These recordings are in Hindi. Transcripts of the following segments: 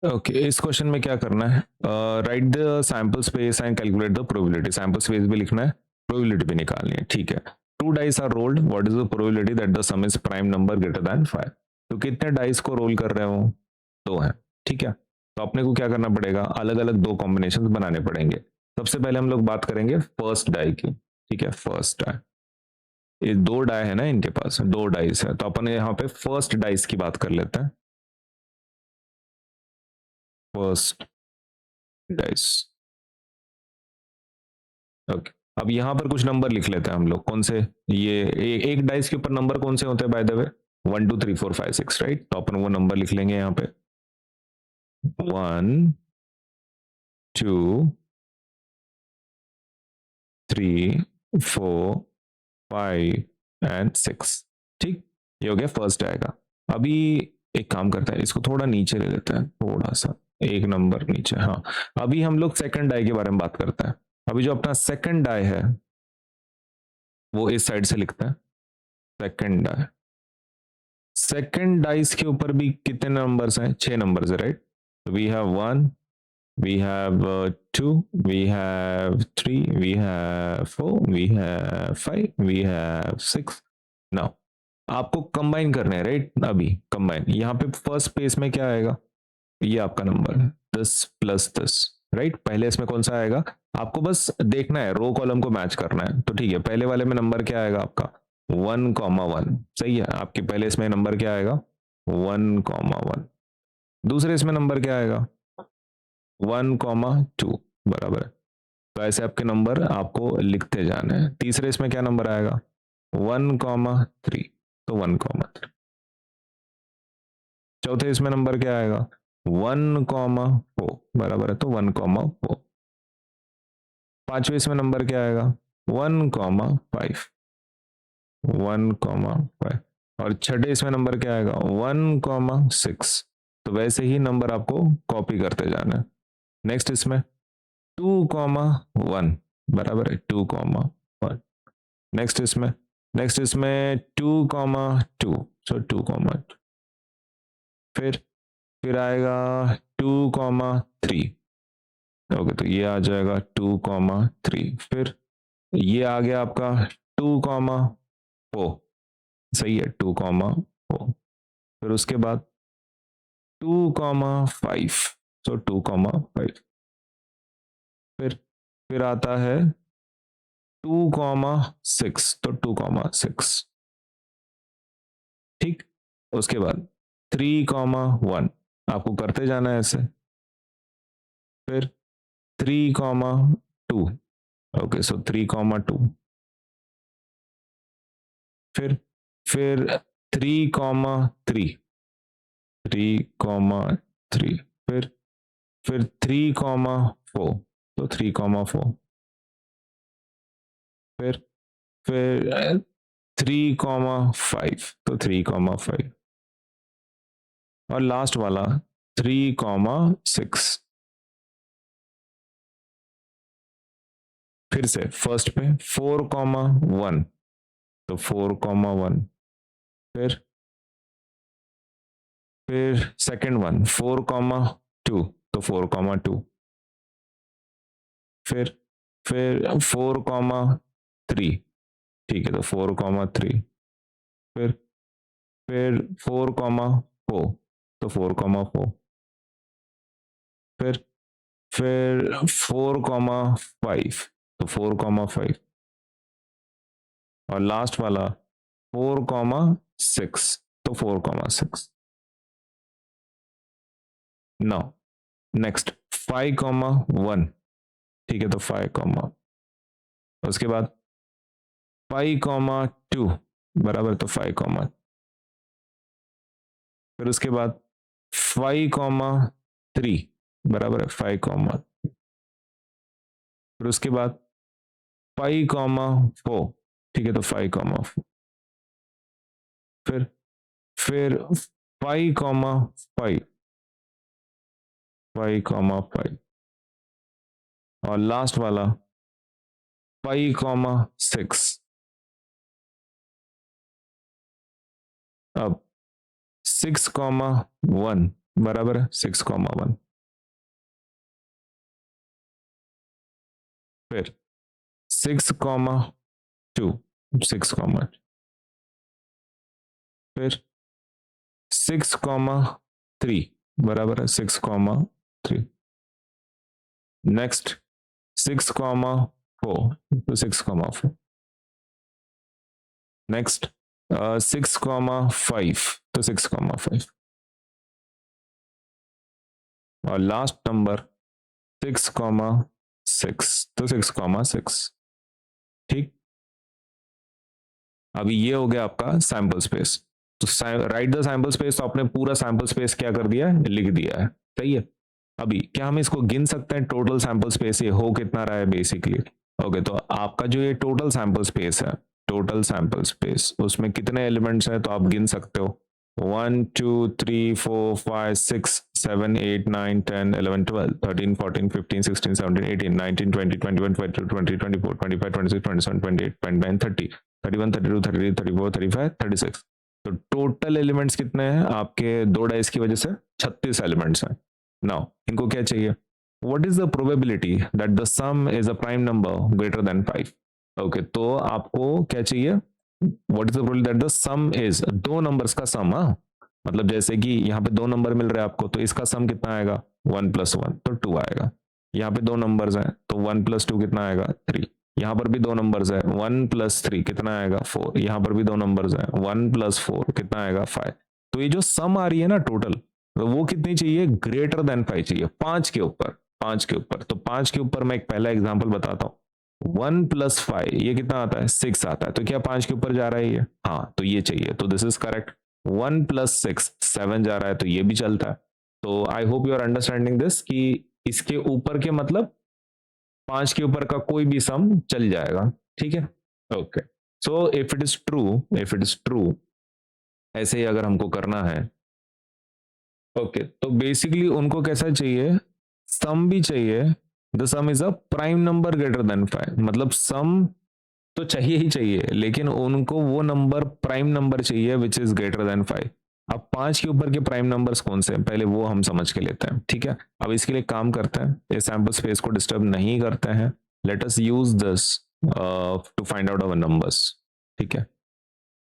ओके, इस क्वेश्चन में क्या करना है, right the sample space and calculate the probability. Sample space भी लिखना है, प्रोबेबिलिटी भी निकालनी है। ठीक है, two dice are rolled, what is the probability that the sum is prime number greater than 5। तो कितने डाइस को रोल कर रहे हो, दो है। ठीक है, तो अपने को क्या करना पड़ेगा, अलग अलग दो कॉम्बिनेशन बनाने पड़ेंगे। सबसे पहले हम लोग बात करेंगे फर्स्ट डाई की। ठीक है, फर्स्ट डाई, ये दो डाई है ना इनके पास, दो डाइस है, तो अपन यहाँ पे फर्स्ट डाइस की बात कर लेते हैं। First dice, okay. अब यहाँ पर कुछ नंबर लिख लेते हैं हम लोग, कौन से, ये एक डाइस के ऊपर नंबर कौन से होते हैं बाय द वे, 1 2 3 4 5 6, राइट। तो अपन वो नंबर लिख लेंगे यहाँ पे, 1 2 3 4 5 एंड 6। ठीक, ये हो गया फर्स्ट आएगा। अभी एक काम करते हैं, इसको थोड़ा नीचे ले लेते हैं, थोड़ा सा एक नंबर नीचे। हाँ, अभी हम लोग सेकंड डाई के बारे में बात करते हैं। अभी जो अपना सेकंड डाई है वो इस साइड से लिखते हैं, सेकंड डाई। सेकंड डाइस के ऊपर भी कितने नंबर्स हैं, 6 नंबर्स है, right. We have 1, we have 2, we have 3, we have 4, we have 5, we have 6। Now आपको कंबाइन करने हैं, राइट। अभी कंबाइन, यहाँ पे फर्स्ट पेज में क्या आएगा, ये आपका नंबर है 10 + 10, राइट। पहले इसमें कौन सा आएगा, आपको बस देखना है, रो कॉलम को मैच करना है। तो ठीक है, पहले वाले में नंबर क्या आएगा आपका, 1, 1। सही है, आपके पहले इसमें नंबर क्या आएगा, 1, 1। दूसरे इसमें नंबर क्या आएगा, 1, 2, बराबर है। तो ऐसे आपके नंबर आपको लिखते जाने हैं। तीसरे इसमें क्या नंबर आएगा, 1, 3। तो 1, 3। चौथे इसमें नंबर क्या आएगा, 1, 4, बराबर है, तो 1, 4। पांचवें इसमें नंबर क्या आएगा, 1, 5, 1, 5। और छठे इसमें नंबर क्या आएगा, 1, 6। तो वैसे ही नंबर आपको कॉपी करते जाना है। नेक्स्ट इसमें 2, 1, बराबर है, 2, 1। नेक्स्ट इसमें 2, 2, सो 2, फिर आएगा 2, 3। ओके, तो ये आ जाएगा 2, 3। फिर ये आ गया आपका 2, 4। सही है, 2, 4। फिर उसके बाद 2, 5, सो 2, 5। फिर फिर आता है 2, 6, तो 2, 6। ठीक, उसके बाद 3, 1, आपको करते जाना है ऐसे। फिर 3, 2, ओके, सो 3, 2। फिर फिर 3, 3, 3, फिर 3, 4, तो 3, 4। फिर 3, 5, तो 3, 5। और लास्ट वाला 3, 6। फिर से फर्स्ट पे 4, 1, तो 4, 1। फिर फिर सेकंड वन 4, 2, तो 4, 2। फिर फिर 4, 3, ठीक है, तो 4, 3। फिर फिर 4, 4, तो 4, 4। फिर फिर 4, 5, तो 4, 5। और लास्ट वाला 4, 6, तो 4, 6। नाउ नेक्स्ट 5, 1, ठीक है, तो 5, उसके बाद 5, 2, बराबर, तो 5, फिर उसके बाद 5, 3, बराबर है 5, फिर उसके बाद 5, 4, ठीक है, तो 5, फिर 5, 5, 5, और लास्ट वाला 5, 6। अब 6, 1, बराबर है 6,1। फिर 6,2 6, फिर 6,3 बराबर है 6,3। नेक्स्ट 6,4 तो 6,4। नेक्स्ट 6,5 तो 6,5। और लास्ट नंबर 6,6 तो 6,6। ठीक, अभी ये हो गया आपका सैंपल स्पेस। तो राइट द सैंपल स्पेस, तो आपने पूरा सैंपल स्पेस क्या कर दिया है, लिख दिया है। सही है। अभी क्या हम इसको गिन सकते हैं, टोटल सैंपल स्पेस ये हो कितना रहा है बेसिकली। ओके, तो आपका जो ये टोटल सैंपल स्पेस है, टोटल सैंपल स्पेस, उसमें कितने एलिमेंट्स हैं तो आप गिन सकते हो 1 2 3 4 5 6 7 8 9 10 11 12 13 14 15 16 17 18 19 20 21 22 23 24 25 26 27 28 29 30 31 32 33 34 35 36। तो टोटल एलिमेंट्स कितने हैं आपके दो डाइस की वजह से, 36 एलिमेंट्स हैं। नाउ इनको क्या चाहिए, what is the probability that the sum is a prime number greater than 5। Okay, तो आपको क्या चाहिए, what is the probability that the sum is, दो नंबर्स का सम। हाँ, मतलब जैसे कि यहाँ पे दो नंबर मिल रहे हैं आपको, तो इसका सम कितना आएगा 1 + 1 तो 2 आएगा। यहाँ पे दो नंबर्स हैं तो 1 + 2 कितना आएगा 3। यहाँ पर भी दो नंबर्स है 1 + 3 कितना आएगा 4। यहाँ पर भी दो नंबर्स है 1 + 4 कितना आएगा 5। तो ये जो सम आ रही है ना टोटल, तो वो कितनी चाहिए, ग्रेटर देन 5 चाहिए, 5 के ऊपर, 5 के ऊपर। तो 5 के ऊपर मैं एक पहला एग्जांपल बताता हूँ, 1 + 5 ये कितना आता है 6 आता है। तो क्या 5 के ऊपर जा रहा है ये, हाँ तो ये चाहिए, तो दिस इज करेक्ट। 1 + 6 7 जा रहा है तो ये भी चलता है। तो I hope you are understanding this कि इसके ऊपर के मतलब 5 के ऊपर का कोई भी सम चल जाएगा। ठीक है, okay. So if it is true, if it is true, ऐसे ही अगर हमको करना है, ओके, तो बेसिकली उनको कैसा चाहिए, सम भी चाहिए, the sum is a prime number greater than 5, मतलब सम तो चाहिए ही चाहिए, लेकिन उनको वो नंबर प्राइम नंबर चाहिए विच इज ग्रेटर देन 5। अब 5 के ऊपर के प्राइम नंबर्स कौन से हैं पहले वो हम समझ के लेते हैं। ठीक है, अब इसके लिए काम करते हैं, इस सैंपल स्पेस को डिस्टर्ब नहीं करते हैं, let us use this to find out our numbers. ठीक है,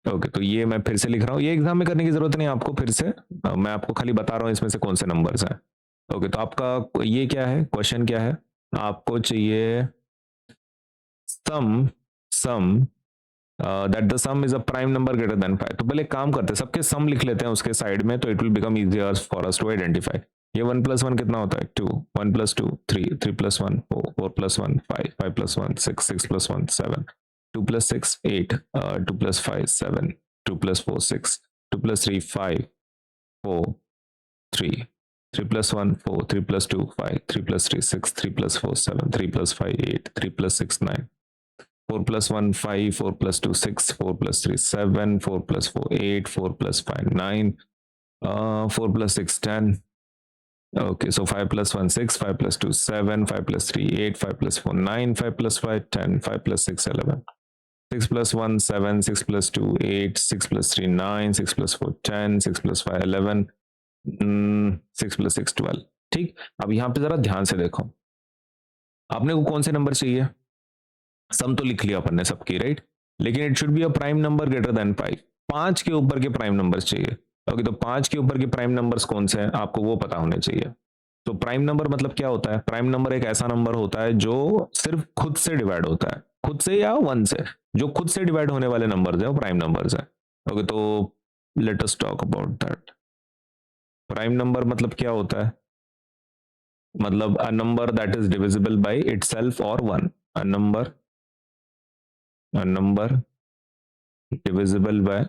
ओके, तो ये मैं फिर से लिख रहा हूँ, ये एग्जाम में करने की जरूरत नहीं आपको, फिर से मैं आपको खाली बता रहा हूँ इसमें से कौन से नंबर्स हैं। ओके, तो आपका ये क्या है, क्वेश्चन क्या है, आपको चाहिए sum that the sum is a prime number greater than 5। तो पहले काम करते हैं, सबके सम लिख लेते हैं उसके साइड में, तो it will become easier for us to identify. ये 1 + 1 कितना होता है 2, 1 + 2 3, 3 + 1 4, 4 + 1 5, 5 + 1 6, 6 + 1 7, 2 + 6 8, 2 + 5 7, 2 + 4 6, 2 + 3 5 4 3, 3 + 1 4, 3 + 2 5, 3 + 3 6, 3 + 4 7, 3 + 5 8, 3 + 6 9, 4 + 1 5, 4 + 2 6, 4 + 3 7, 4 + 4 8, 4 + 5 9, 4 + 6 10. Okay, so 5 + 1 6, 5 + 2 7, 5 + 3 8, 5 + 4 9, 5 + 5 10, 5 + 6 11, 6 + 1 7, 6 + 2 8, 6 + 3 9, 6 + 4 10, 6 + 5 11, 6 + 6 12। ठीक, अब यहाँ पे जरा ध्यान से देखो, आपने को कौन से नंबर चाहिए, सम तो लिख लिया अपन ने सबकी, राइट, लेकिन it should be a prime number greater than 5। 5 के ऊपर के प्राइम नंबर्स चाहिए। ओके, तो 5 के ऊपर के प्राइम नंबर्स कौन से हैं आपको वो पता होने चाहिए। तो प्राइम नंबर मतलब क्या होता है, प्राइम नंबर एक ऐसा नंबर होता है जो सिर्फ खुद से डिवाइड होता है, खुद से या 1 से, जो खुद से डिवाइड होने वाले नंबर्स हैं वो प्राइम नंबर्स हैं। ओके, तो let us talk about that. Prime number मतलब क्या होता है, मतलब a number that is divisible by itself और 1, a number, a number divisible by,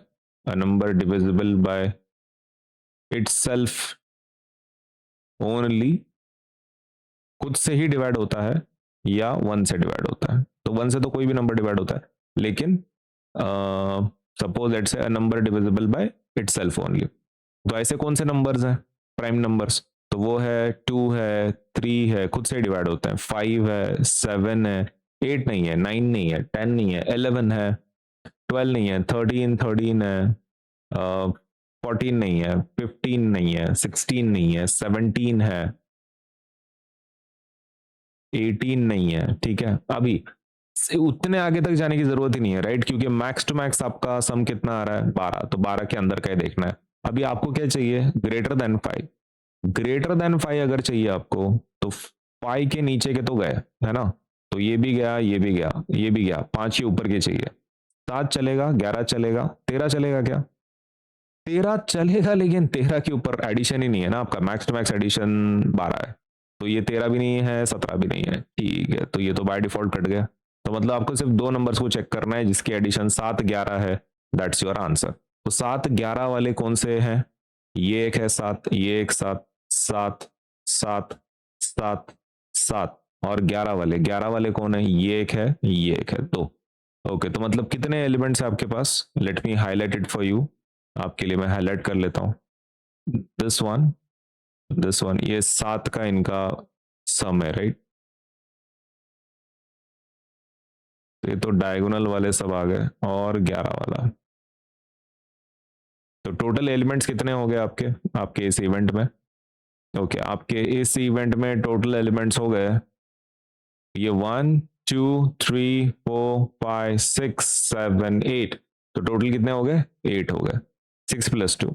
a number divisible by itself only, खुद से ही डिवाइड होता है या 1 से डिवाइड होता है। तो 1 से तो कोई भी नंबर डिवाइड होता है, लेकिन suppose let's say a number divisible by itself only. तो ऐसे कौन से नंबर्स हैं प्राइम नंबर्स, तो वो है 2 है 3 है, खुद से डिवाइड होते हैं, 5 है 7 है, 8 नहीं है, 9 नहीं है, 10 नहीं है, 11 है, 12 नहीं है, 13 है, 14 नहीं है, 15 नहीं है, 16 नहीं है, 17 है, 18 नहीं है, ठीक है। अभी उतने आगे तक जाने की जरूरत ही नहीं है, राइट, क्योंकि मैक्स टू मैक्स आपका सम कितना आ रहा है 12, तो 12 के अंदर का ही देखना है। अभी आपको क्या चाहिए, ग्रेटर देन 5। ग्रेटर देन 5 अगर चाहिए आपको तो 5 के नीचे के तो गए, है ना, तो ये भी गया, ये भी गया, ये भी गया, 5 के ऊपर के चाहिए। 7 चलेगा, 11 चलेगा, 13 चलेगा क्या, 13 चलेगा, लेकिन 13 के ऊपर एडिशन ही नहीं है ना आपका, मैक्स टू मैक्स एडिशन 12 है, तो ये 13 भी नहीं है, 17 भी नहीं है, ठीक है, तो ये तो बाय डिफॉल्ट कट गया। तो मतलब आपको सिर्फ दो नंबर्स को चेक करना है जिसकी एडिशन 7 11 है, दैट्स योर आंसर। तो 7 11 वाले कौन से हैं, ये एक है 7, ये एक 7, 7 7 7 7, और 11 वाले कौन है, ये एक है, ये एक है, तो ओके, तो मतलब कितने एलिमेंट्स है आपके पास, let me highlight it for you, आपके लिए मैं हाईलाइट कर लेता हूँ। दिस वन, दिस वन, ये 7 का इनका सम है, राइट, तो ये तो डायगोनल वाले सब आ गए, और 11 वाला, तो टोटल एलिमेंट्स कितने हो गए आपके आपके इस इवेंट में, ओके, आपके इस इवेंट में टोटल एलिमेंट्स हो गए ये 1 2 3 4 5 6 7 8, तो टोटल कितने हो गए, 8 हो गए, 6 + 2,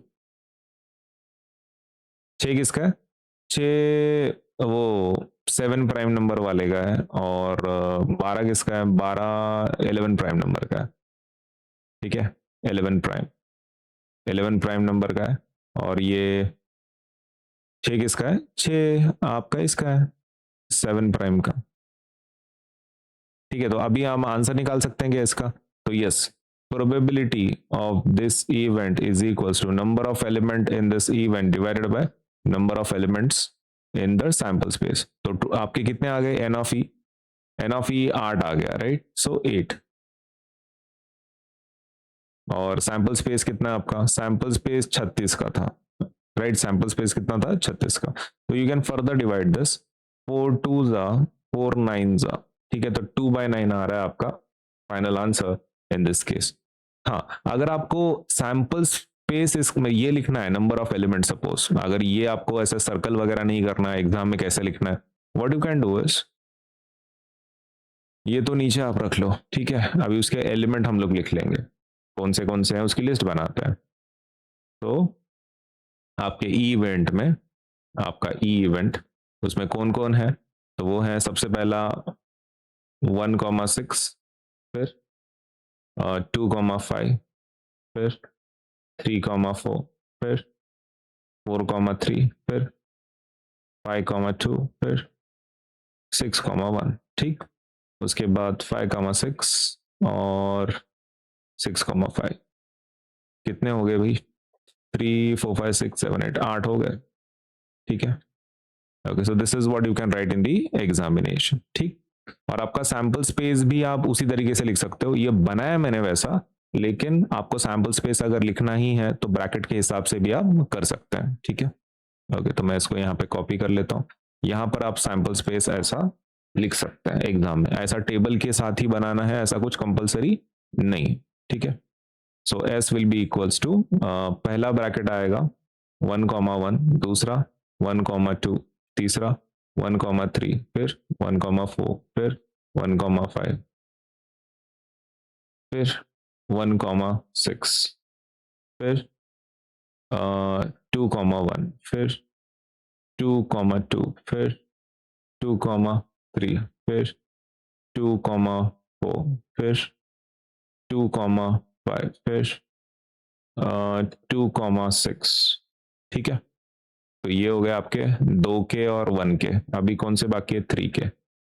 6 किसका है, 6 वो 7 प्राइम नंबर वाले का है, और 12 किसका है, 12 11 प्राइम नंबर का है, ठीक है, 11 प्राइम, 11 प्राइम नंबर का है, और ये 6 किसका है, 6 आपका इसका है, 7 प्राइम का, ठीक है। तो अभी हम आंसर निकाल सकते हैं क्या इसका, तो yes, probability of this event is equals to number of element in this event divided by number of elements in the sample space। तो आपके कितने आ गए, n of e, n of e 8 आ गया, राइट, सो 8, और सैंपल स्पेस कितना है आपका, सैंपल स्पेस 36 का था, राइट, सैंपल स्पेस कितना था, 36 का, तो you can further divide this, 4 2 जा 4 9 जा, ठीक है, तो 2/9 आ रहा है आपका final answer in this case. हाँ, अगर आपको सैंपल स्पेस इसमें ये लिखना है नंबर ऑफ एलिमेंट, सपोज अगर ये आपको ऐसे सर्कल वगैरह नहीं करना है एग्जाम में, कैसे लिखना है, what you can do is, ये तो नीचे आप रख लो, ठीक है, अभी उसके एलिमेंट हम लोग लिख लेंगे, कौन से हैं उसकी लिस्ट बनाते हैं। तो आपके ई इवेंट में, आपका ई इवेंट उसमें कौन कौन है, तो वो है सबसे पहला 1,6, फिर 2,5, फिर 3,4, फिर 4,3, फिर 5,2, फिर 6,1, ठीक, उसके बाद 5,6 और 6,5, कितने हो गए भाई, 3 4 5 6 7 8, 8 हो गए, ठीक है। Okay, so this is what you can write in the examination, ठीक। और आपका सैंपल स्पेस भी आप उसी तरीके से लिख सकते हो, ये बनाया मैंने वैसा, लेकिन आपको सैंपल स्पेस अगर लिखना ही है तो ब्रैकेट के हिसाब से भी आप कर सकते हैं, ठीक है। ओके, तो मैं इसको यहाँ पे कॉपी कर लेता हूँ, यहाँ पर आप सैंपल स्पेस ऐसा लिख सकते हैं एग्जाम में, ऐसा टेबल के साथ ही बनाना है, ऐसा कुछ कंपलसरी नहीं, ठीक है। So S will be equals to, पहला ब्रैकेट आएगा 1,1, दूसरा 1,2, तीसरा 1,3, फिर 1,4, फिर 1,5, फिर 1,6, फिर 2,1, फिर 2,2, फिर 2,3, फिर 2,4, फिर 2,5, फिर 2,6, ठीक है। तो ये हो गए आपके 2 के और 1 के, अभी कौन से बाकी है, 3 के,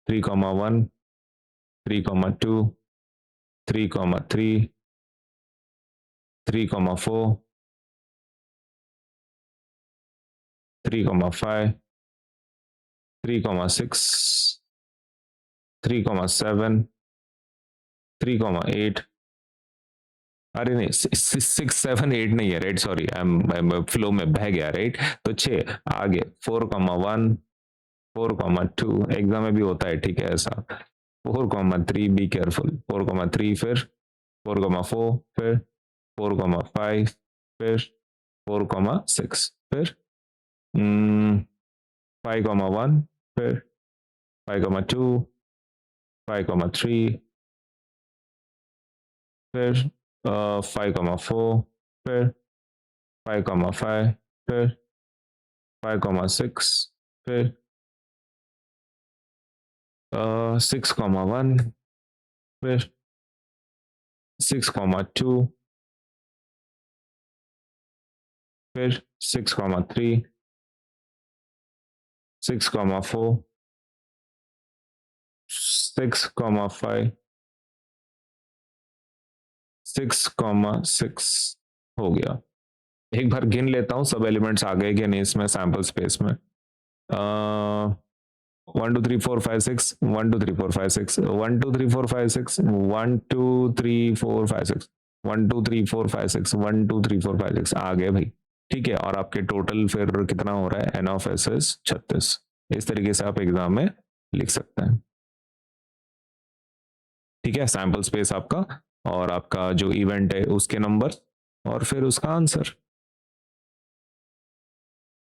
3,1, 3,2, 3,3, 3,4, 3,5, 3,6, 3,7, 3,8, अरे नहीं 6 7 8 नहीं है, राइट, सॉरी, आई फ्लो में बह गया, राइट, तो 6 आगे 4,1, 4,2, एग्जाम में भी होता है, ठीक है ऐसा, 4,3, बी केयरफुल, 4,3, फिर 4,4, फिर 4,5, फिर 4,6 फिर 5,1 फिर 5,2 5,3 फिर 5,4 फिर 5,5 फिर 5,6 फिर 6,1 फिर 6,2 फिर 6,3 6,4 6,5 6,6 हो गया। एक बार गिन लेता हूँ सब एलिमेंट्स आ गए कि नहीं इसमें सैंपल स्पेस में। 1 2 3 4 5 6 1 2 3 4 5 6 1 2 3 4 5 6 1 2 3 4 5 6 1 2 3 4 5 6 1 2 3 4 5 6 आ गए भाई। ठीक है, और आपके टोटल फिर कितना हो रहा है, एन ऑफ एस एस 36। इस तरीके से आप एग्जाम में लिख सकते हैं। ठीक है, सैंपल स्पेस आपका और आपका जो इवेंट है उसके नंबर और फिर उसका आंसर।